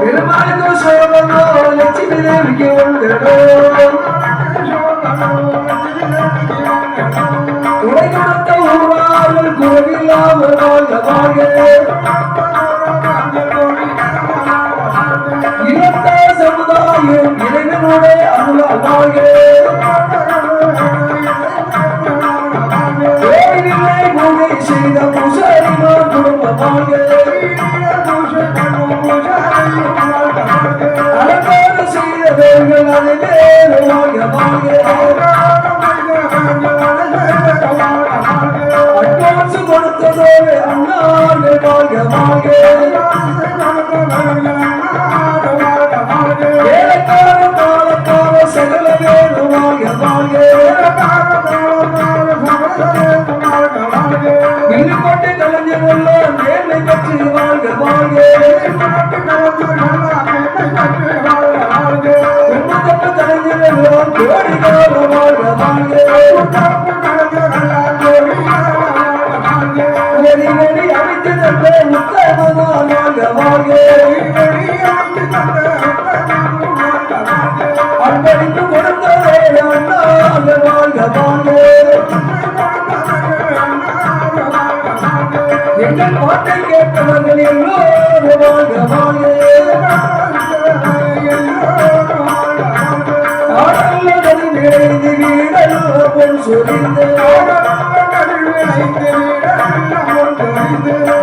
பெருமாளுக்கு சோபனோ லட்சுமி தேவிக்கு வந்தடோ உடை கொடுத்த ஊரார்கள் குறவில்லாமல் வாழ்க இனத்த சமுதாயம் இறைவனுடைய அருளால் வாழ்க பூஜை செய்த பூசாரிமார் குடும்பம் வாழ்க அலங்கார செய்தவர்கள் அதை அட்வான்ஸ் கொடுத்ததோடு அண்ணார்கள் வாழ்க ஏலக்கார பாலக்கார சகல வேணும் வாழ்க வில்லுக்கோட்டை கலைஞர்கள் மேன்மை பற்றி வாழ்க உண்மதப்பு கலைஞர்கள் கோடிகால வாழ்க நெறி அமைத்து தந்த முத்தமனால் வாழ்க அன்பளிப்பு கொடுத்ததே அண்ணாங்கள் வாழ்க எங்கள் பாட்டை கேட்டவர்கள் எல்லோரும் வாழ்க நிறைந்து வீடல்ல பொன் சொரிந்து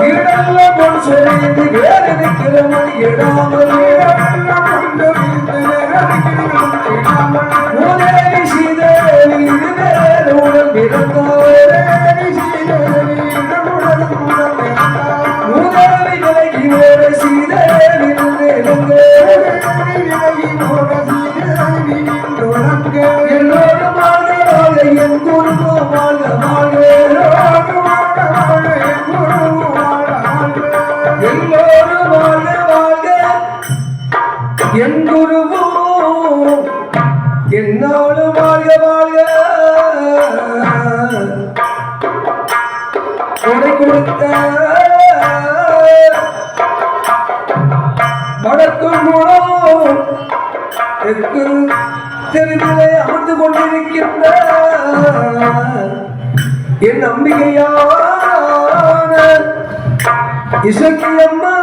வீடல்ல பொன் சொரிந்து வேதனைக்கிற மணி எடாமல் மூதேவி சீதேவி இதுவேறு உடல் பிறந்தார் மூதேவி விலகி ஓட சீதேவி எல்லோரும் வாழ்க என் குருவோ வாழ்க எல்லோரும் வாழ்க என் குருவோ என்னோடு வாழ்க கொடை கொடுத்த வடக்கும் மூலம் தெருவிலே அமர்ந்து கொண்டிருக்கின்ற என் நம்பிக்கையான இசக்கி அம்மா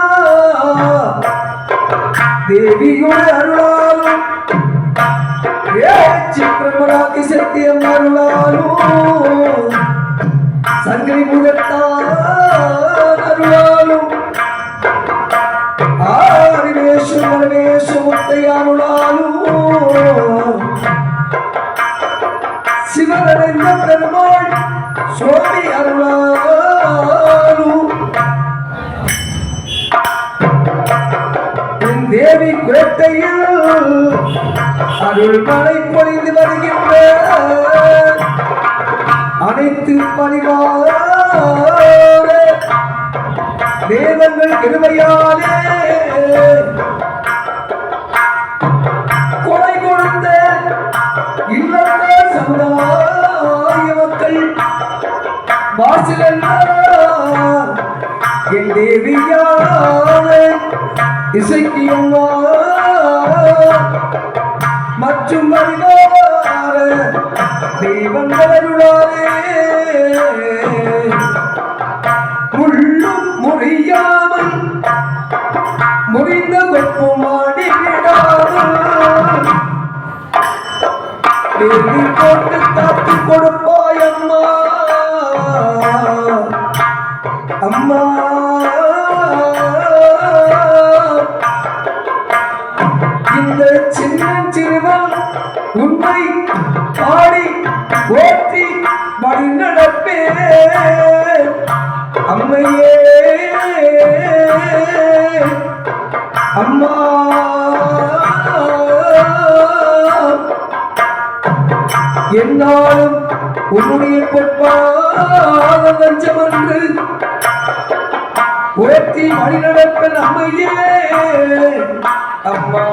தேவியோட அருளாலும் பிரம்மராக்கி சக்தி அம்மா அருளாலும் சங்கிலி முகத்தான் அருளாலும் ஆரிவேஷம் மனவேஷம் முத்தையாருளாலும் சிவனடைந்த பெருமாள் சுவாமி அருளாலும் என் தேவி குரட்டையில் அருள் மழை பொழிந்து வருகின்ற அனைத்து பணிவார தேவங்கள் கிருபையாலே கொலை கொடுத்த இல்லத்த சமுதாய மக்கள் வாசலெல்லாம் என் தேவியான இசைக்கு அம்மா மற்றும் அறிவார தெய்வங்களருளாலே முள்ளும் முறியாமல் முறிந்த கொப்புமாடி விடாமல் தேவி போட்டு காத்து கொடுப்பாய் அம்மா அம்மா இந்த சின்ன சிறுவன் உண்மை பாடி போற்றி வழி நடப்பே அம்மையே அம்மா என்னாலும் உன்னுடைய பொற்பாத நஞ்சமன்று உயர்த்தி வழி நடப்பன் அம்மையே அம்மா